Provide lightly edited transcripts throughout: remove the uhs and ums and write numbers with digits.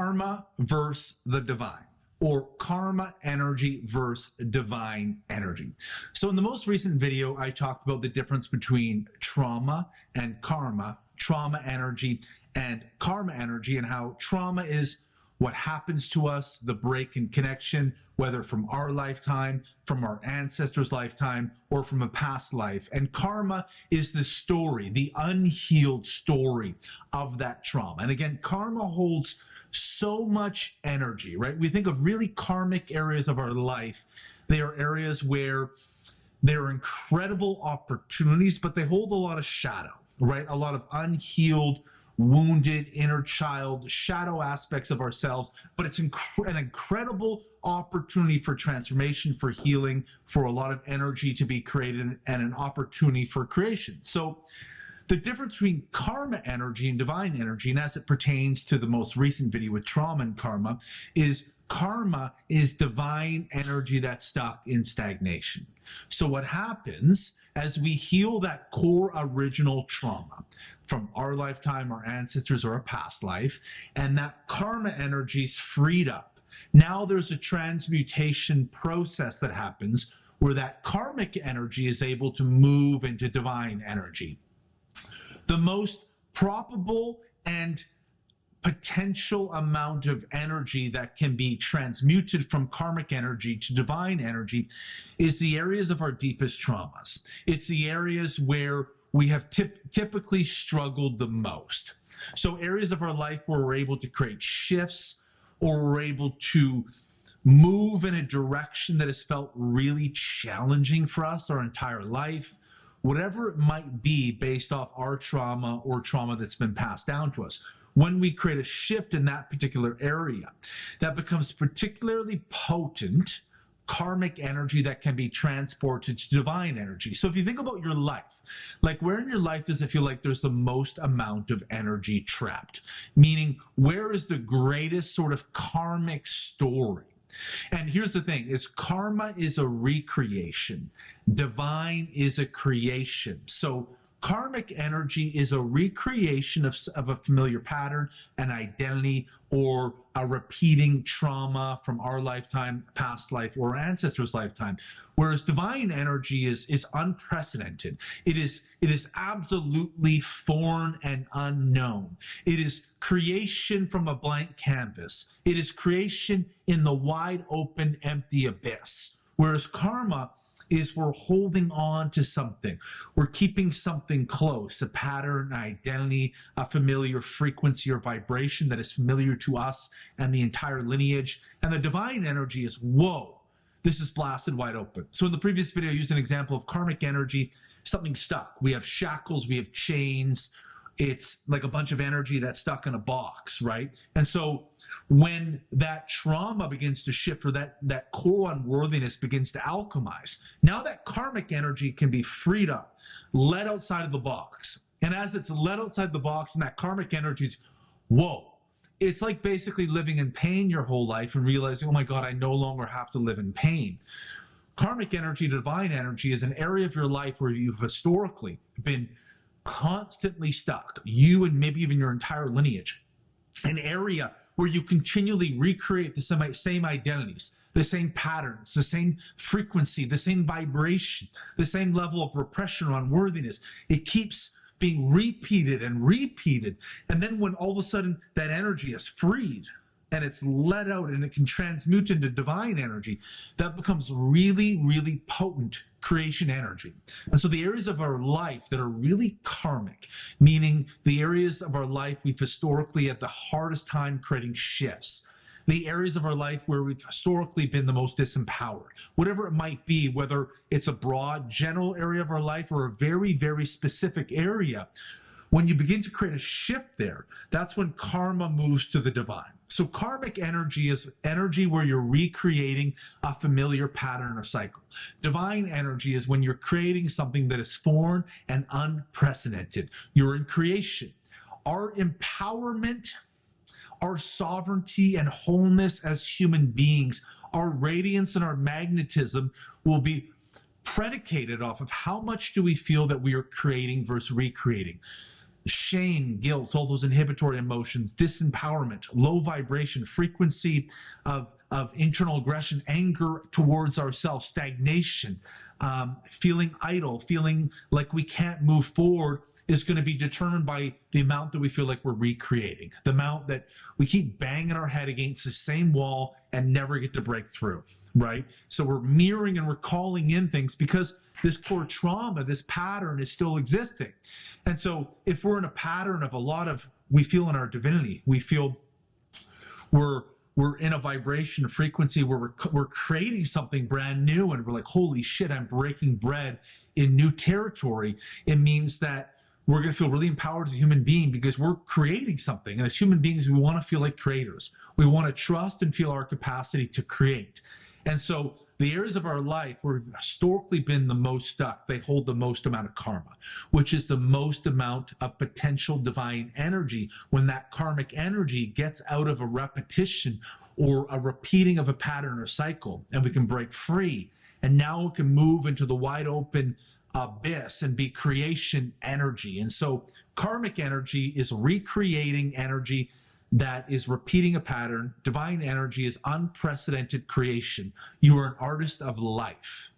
karma versus the divine, or karma energy versus divine energy. So in the most recent video, I talked about the difference between trauma and karma, trauma energy and karma energy, and how trauma is what happens to us, the break in connection, whether from our lifetime, from our ancestors' lifetime, or from a past life. And karma is the story, the unhealed story of that trauma. And again, karma holds so much energy, right? We think of really karmic areas of our life. They are areas where there are incredible opportunities, but they hold a lot of shadow, right? A lot of unhealed, wounded inner child shadow aspects of ourselves, but it's an incredible opportunity for transformation, for healing, for a lot of energy to be created, and an opportunity for creation. So the difference between karma energy and divine energy, and as it pertains to the most recent video with trauma and karma, is divine energy that's stuck in stagnation. So what happens as we heal that core original trauma from our lifetime, our ancestors, or a past life, and that karma energy is freed up. Now there's a transmutation process that happens where that karmic energy is able to move into divine energy. The most probable and potential amount of energy that can be transmuted from karmic energy to divine energy is the areas of our deepest traumas. It's the areas where we have typically struggled the most. So areas of our life where we're able to create shifts, or we're able to move in a direction that has felt really challenging for us our entire life, whatever it might be based off our trauma or trauma that's been passed down to us. When we create a shift in that particular area, that becomes particularly potent karmic energy that can be transported to divine energy. So if you think about your life, like where in your life does it feel like there's the most amount of energy trapped? Meaning, where is the greatest sort of karmic story? And here's the thing, is karma is a recreation. Divine is a creation. So karmic energy is a recreation of a familiar pattern, an identity, or a repeating trauma from our lifetime, past life, or ancestors' lifetime. Whereas divine energy is unprecedented. It is absolutely foreign and unknown. It is creation from a blank canvas. It is creation in the wide open, empty abyss. Whereas karma is we're holding on to something. We're keeping something close, a pattern, an identity, a familiar frequency or vibration that is familiar to us and the entire lineage. And the divine energy is, whoa, this is blasted wide open. So in the previous video, I used an example of karmic energy, something stuck. We have shackles, we have chains. It's like a bunch of energy that's stuck in a box, right? And so when that trauma begins to shift, or that core unworthiness begins to alchemize, now that karmic energy can be freed up, let outside of the box. And as it's let outside the box, and that karmic energy is, whoa, it's like basically living in pain your whole life and realizing, oh my God, I no longer have to live in pain. Karmic energy, divine energy, is an area of your life where you've historically been constantly stuck, you and maybe even your entire lineage, an area where you continually recreate the same identities, the same patterns, the same frequency, the same vibration, the same level of repression or unworthiness. It keeps being repeated and repeated. And then when all of a sudden that energy is freed and it's let out and it can transmute into divine energy, that becomes really, really potent creation energy. And so the areas of our life that are really karmic, meaning the areas of our life we've historically had the hardest time creating shifts, the areas of our life where we've historically been the most disempowered, whatever it might be, whether it's a broad general area of our life or a very, very specific area, when you begin to create a shift there, that's when karma moves to the divine. So karmic energy is energy where you're recreating a familiar pattern or cycle. Divine energy is when you're creating something that is foreign and unprecedented. You're in creation. Our empowerment, our sovereignty and wholeness as human beings, our radiance and our magnetism will be predicated off of how much do we feel that we are creating versus recreating. shame, guilt, all those inhibitory emotions, disempowerment, low vibration, frequency of internal aggression, anger towards ourselves, stagnation, feeling idle, feeling like we can't move forward is going to be determined by the amount that we feel like we're recreating, the amount that we keep banging our head against the same wall and never get to break through, right? So we're mirroring and we're calling in things because this core trauma, this pattern is still existing. And so if we're in a pattern of a lot of, we feel in our divinity, we feel we're in a vibration frequency where we're creating something brand new and we're like, holy shit, I'm breaking bread in new territory. It means that we're going to feel really empowered as a human being because we're creating something. And as human beings, we want to feel like creators. We want to trust and feel our capacity to create. And so the areas of our life where we've historically been the most stuck, they hold the most amount of karma, which is the most amount of potential divine energy. When that karmic energy gets out of a repetition or a repeating of a pattern or cycle, and we can break free, and now it can move into the wide open abyss and be creation energy. And so karmic energy is recreating energy that is repeating a pattern. Divine energy is unprecedented creation. You are an artist of life.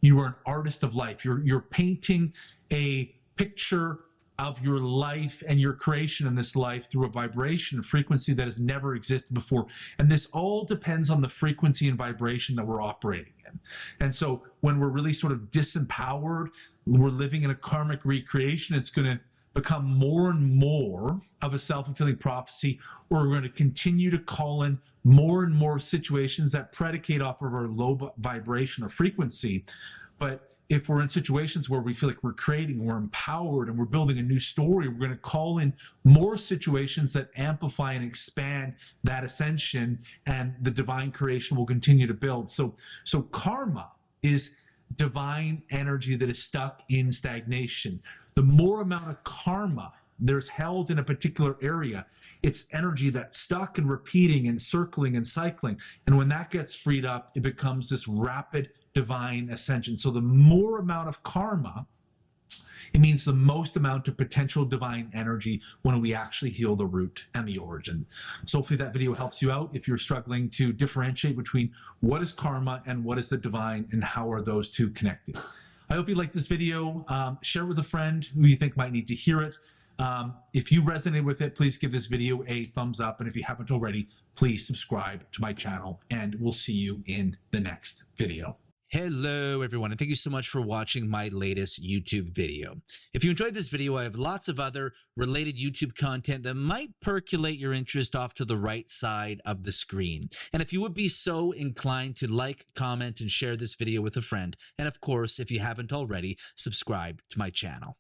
You are an artist of life. You're painting a picture of your life and your creation in this life through a vibration and frequency that has never existed before. And this all depends on the frequency and vibration that we're operating in. And so when we're really sort of disempowered, we're living in a karmic recreation, it's going to become more and more of a self-fulfilling prophecy, or we're going to continue to call in more and more situations that predicate off of our low vibration or frequency. But if we're in situations where we feel like we're creating, we're empowered, and we're building a new story, we're going to call in more situations that amplify and expand that ascension, and the divine creation will continue to build. So karma is divine energy that is stuck in stagnation. The more amount of karma there's held in a particular area, it's energy that's stuck and repeating and circling and cycling. And when that gets freed up, it becomes this rapid divine ascension. So the more amount of karma, it means the most amount of potential divine energy when we actually heal the root and the origin. So hopefully that video helps you out if you're struggling to differentiate between what is karma and what is the divine, and how are those two connected. I hope you liked this video. Share with a friend who you think might need to hear it. If you resonate with it, please give this video a thumbs up. And if you haven't already, please subscribe to my channel, and we'll see you in the next video. Hello everyone, and thank you so much for watching my latest YouTube video. If you enjoyed this video, I have lots of other related YouTube content that might percolate your interest off to the right side of the screen. And if you would be so inclined to like, comment, and share this video with a friend, and of course, if you haven't already, subscribe to my channel.